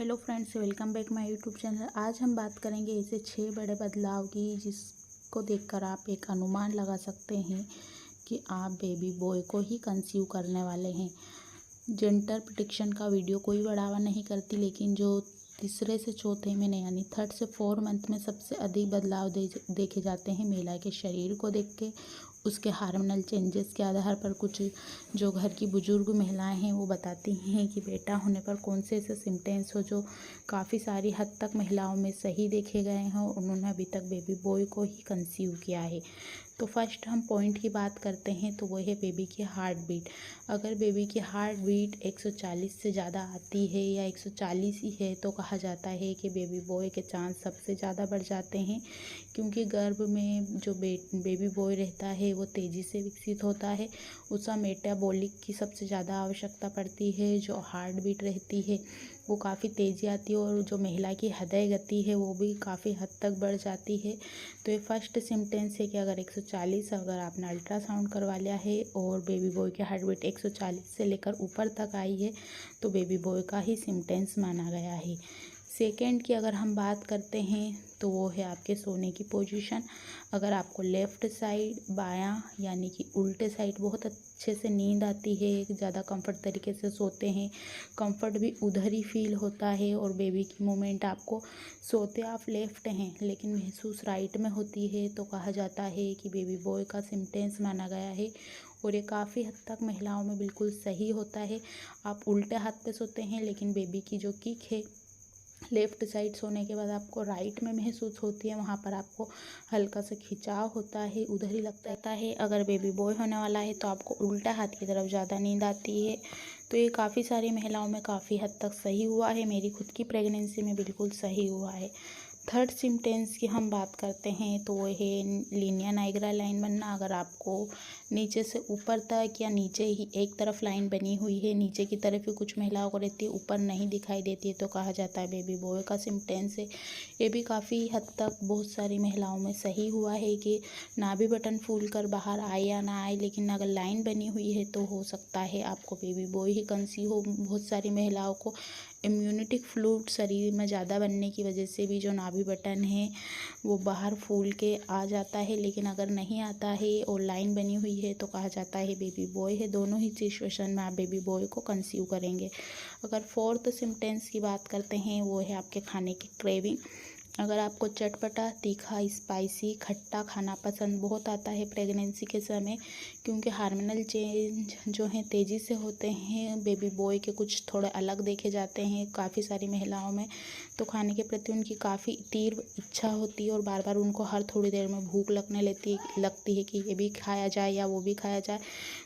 Hello friends, welcome back my YouTube channel. आज हम बात करेंगे ऐसे 6 बड़े बदलाव की जिसको देखकर आप एक अनुमान लगा सकते हैं कि आप बेबी बॉय को ही कंसीव करने वाले हैं। जेंडर प्रेडिक्शन का वीडियो कोई बढ़ावा नहीं करती, लेकिन जो तीसरे से चौथे महीने यानी 3rd से 4 मंथ में सबसे अधिक बदलाव देखे जाते हैं महिला के शरीर को देख के, उसके हार्मोनल चेंजेस के आधार पर। कुछ जो घर की बुजुर्ग महिलाएं हैं वो बताती हैं कि बेटा होने पर कौन से ऐसे सिम्टम्स हो जो काफ़ी सारी हद तक महिलाओं में सही देखे गए हैं, उन्होंने अभी तक बेबी बॉय को ही कंसीव किया है। तो फर्स्ट हम पॉइंट की बात करते हैं, तो वो है बेबी की हार्ट बीट। अगर बेबी की हार्ट बीट 140 से ज़्यादा आती है या 140 ही है तो कहा जाता है कि बेबी बॉय के चांस सबसे ज़्यादा बढ़ जाते हैं, क्योंकि गर्भ में जो बेबी बॉय रहता है वो तेज़ी से विकसित होता है। उसका मेटाबॉलिक की सबसे ज़्यादा आवश्यकता पड़ती है। जो हार्ट बीट रहती है वो काफ़ी तेज़ी आती है और जो महिला की हृदय गति है वो भी काफ़ी हद तक बढ़ जाती है। तो ये फर्स्ट सिम्टम्स है कि अगर 140 अगर आपने अल्ट्रासाउंड करवा लिया है और बेबी बॉय की हार्ट बीट 140 से लेकर ऊपर तक आई है तो बेबी बॉय का ही सिम्टम्स माना गया है। सेकेंड की अगर हम बात करते हैं तो वो है आपके सोने की पोजीशन। अगर आपको लेफ़्ट साइड बायां यानी कि उल्टे साइड बहुत अच्छे से नींद आती है, ज़्यादा कंफर्ट तरीके से सोते हैं, कंफर्ट भी उधर ही फील होता है और बेबी की मूवमेंट आपको सोते आप लेफ़्ट हैं लेकिन महसूस राइट में होती है, तो कहा जाता है कि बेबी बॉय का सिम्टम्स माना गया है। और ये काफ़ी हद तक महिलाओं में बिल्कुल सही होता है। आप उल्टे हाथ पे सोते हैं लेकिन बेबी की जो किक है लेफ़्ट साइड सोने के बाद आपको राइट में महसूस होती है, वहाँ पर आपको हल्का सा खिंचाव होता है, उधर ही लगता है। अगर बेबी बॉय होने वाला है तो आपको उल्टा हाथ की तरफ ज़्यादा नींद आती है। तो ये काफ़ी सारी महिलाओं में काफ़ी हद तक सही हुआ है। मेरी खुद की प्रेगनेंसी में बिल्कुल सही हुआ है। थर्ड सिम्टम्स की हम बात करते हैं तो वो है लीनिया नाइग्रा लाइन बनना। अगर आपको नीचे से ऊपर तक या नीचे ही एक तरफ लाइन बनी हुई है, नीचे की तरफ ही कुछ महिलाओं को रहती है, ऊपर नहीं दिखाई देती है, तो कहा जाता है बेबी बॉय का सिम्टम्स है। ये भी काफ़ी हद तक बहुत सारी महिलाओं में सही हुआ है कि नाभि बटन फूल कर बाहर आए या ना आए, लेकिन अगर लाइन बनी हुई है तो हो सकता है आपको बेबी बॉय ही कंसीव हो। बहुत सारी महिलाओं को इम्यूनिटी फ्लूइड शरीर में ज़्यादा बनने की वजह से भी जो नाभि बटन है वो बाहर फूल के आ जाता है, लेकिन अगर नहीं आता है और लाइन बनी हुई है तो कहा जाता है बेबी बॉय है। दोनों ही सिचुएशन में आप बेबी बॉय को कंसीव करेंगे। अगर फोर्थ सिम्टम्स की बात करते हैं वो है आपके खाने की क्रेविंग। अगर आपको चटपटा, तीखा, स्पाइसी, खट्टा खाना पसंद बहुत आता है प्रेगनेंसी के समय, क्योंकि हार्मोनल चेंज जो हैं तेज़ी से होते हैं, बेबी बॉय के कुछ थोड़े अलग देखे जाते हैं काफ़ी सारी महिलाओं में, तो खाने के प्रति उनकी काफ़ी तीव्र इच्छा होती है और बार बार उनको हर थोड़ी देर में भूख लगती है कि ये भी खाया जाए या वो भी खाया जाए,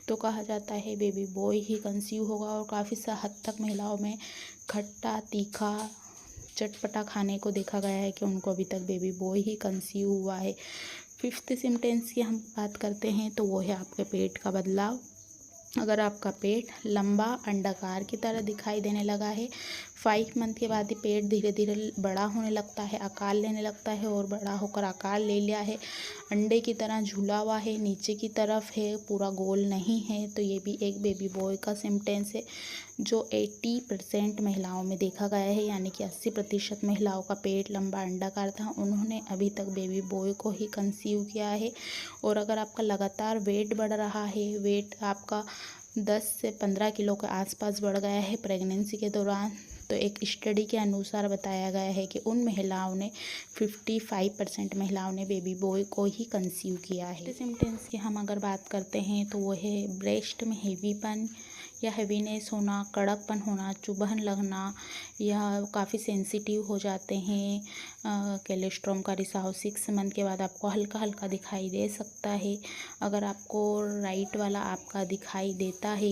तो कहा जाता है बेबी बॉय ही कंसीव होगा। और काफ़ी हद तक महिलाओं में खट्टा, तीखा, चटपटा खाने को देखा गया है कि उनको अभी तक बेबी बॉय ही कंसीव हुआ है। फिफ्थ सिम्टम्स की हम बात करते हैं तो वो है आपके पेट का बदलाव। अगर आपका पेट लंबा अंडाकार की तरह दिखाई देने लगा है, 5 मंथ के बाद ही पेट धीरे धीरे बड़ा होने लगता है, आकार लेने लगता है और बड़ा होकर आकार ले लिया है, अंडे की तरह झूला हुआ है, नीचे की तरफ है, पूरा गोल नहीं है, तो ये भी एक बेबी बॉय का सिम्टम्स है जो 80% महिलाओं में देखा गया है। यानी कि 80% महिलाओं का पेट लंबा अंडाकार था, उन्होंने अभी तक बेबी बॉय को ही कंसीव किया है। और अगर आपका लगातार वेट बढ़ रहा है, वेट आपका 10 से 15 किलो के आसपास बढ़ गया है प्रेगनेंसी के दौरान, तो एक स्टडी के अनुसार बताया गया है कि उन महिलाओं ने 55% महिलाओं ने बेबी बॉय को ही कंसीव किया है। सिम्टम्स की हम अगर बात करते हैं तो वो है ब्रेस्ट में हेवीपन या हेवीनेस होना, कड़कपन होना, चुभन लगना या काफ़ी सेंसिटिव हो जाते हैं। कोलेस्ट्रॉम का रिसाव 6 मंथ के बाद आपको हल्का हल्का दिखाई दे सकता है। अगर आपको राइट वाला आपका दिखाई देता है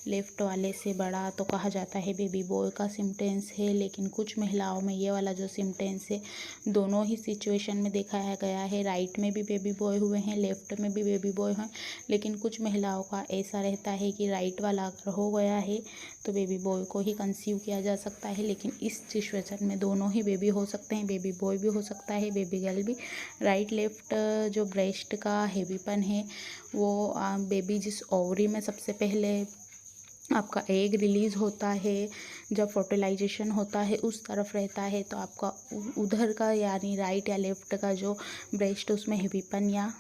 लेफ़्ट वाले से बड़ा, तो कहा जाता है बेबी बॉय का सिम्टम्स है। लेकिन कुछ महिलाओं में ये वाला जो सिम्टम्स है दोनों ही सिचुएशन में दिखाया गया है, राइट में भी बेबी बॉय हुए हैं, लेफ़्ट में भी बेबी बॉय हैं। लेकिन कुछ महिलाओं का ऐसा रहता है कि राइट वाला अगर हो गया है तो बेबी बॉय को ही कंसीव किया जा सकता है, लेकिन इस सिचुएशन में दोनों ही बेबी हो सकते हैं, बेबी बॉय भी हो सकता है, बेबी गर्ल भी। राइट लेफ़्ट जो ब्रेस्ट का हेवीपन है वो बेबी जिस ओवरी में सबसे पहले आपका एग रिलीज़ होता है, जब फर्टिलाइजेशन होता है उस तरफ रहता है, तो आपका उधर का यानी राइट या लेफ़्ट का जो ब्रेस्ट उसमें हेवीपन या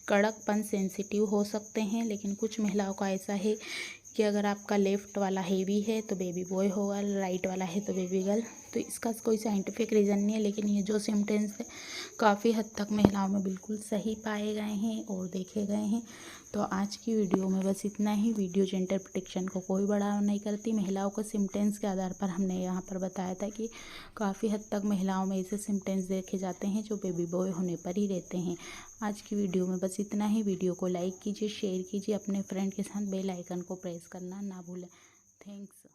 कड़कपन सेंसिटिव हो सकते हैं। लेकिन कुछ महिलाओं का ऐसा है कि अगर आपका लेफ़्ट वाला हेवी है तो बेबी बॉय होगा, राइट वाला है तो बेबी गर्ल। तो इसका कोई साइंटिफिक रीज़न नहीं है, लेकिन ये जो सिम्टम्स है काफ़ी हद तक महिलाओं में बिल्कुल सही पाए गए हैं और देखे गए हैं। तो आज की वीडियो में बस इतना ही। वीडियो जेंडर प्रोटेक्शन को कोई बढ़ावा नहीं करती। महिलाओं को सिम्टम्स के आधार पर हमने यहाँ पर बताया था कि काफ़ी हद तक महिलाओं में ऐसे सिम्टम्स देखे जाते हैं जो बेबी बॉय होने पर ही रहते हैं। आज की वीडियो में बस इतना ही। वीडियो को लाइक कीजिए, शेयर कीजिए अपने फ्रेंड के साथ, बेल आइकन को प्रेस करना ना भूलें। थैंक्स।